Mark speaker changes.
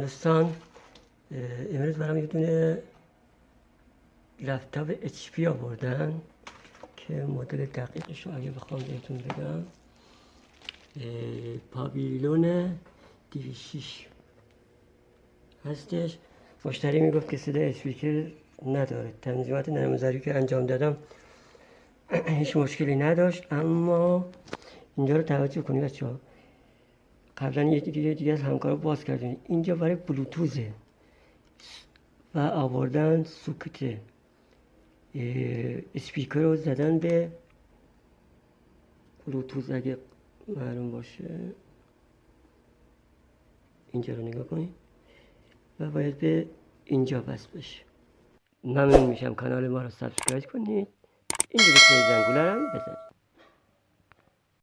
Speaker 1: سلام دوستان. امروز برام یه دونه لپتاپ HP آوردن که مدل دقیقش رو اگه بخوام بهتون بگم پاویلون 206 هستش. مشتری میگفت که صدای اسپیکر نداره. تنظیمات نرم‌افزاری که انجام دادم هیچ مشکلی نداشت، اما اینجا رو توجه کنید بچه‌ها. قبلا یه دیگه از همکارا باز کردیم، اینجا برای بلوتوزه و آوردن سوکت اسپیکر رو زدن به بلوتوز. اگه معلوم باشه اینجا رو نگاه کنید و باید به اینجا وصل بشه. ممنون میشم کانال ما رو سابسکرایب کنید، این زنگوله رو هم بزنید.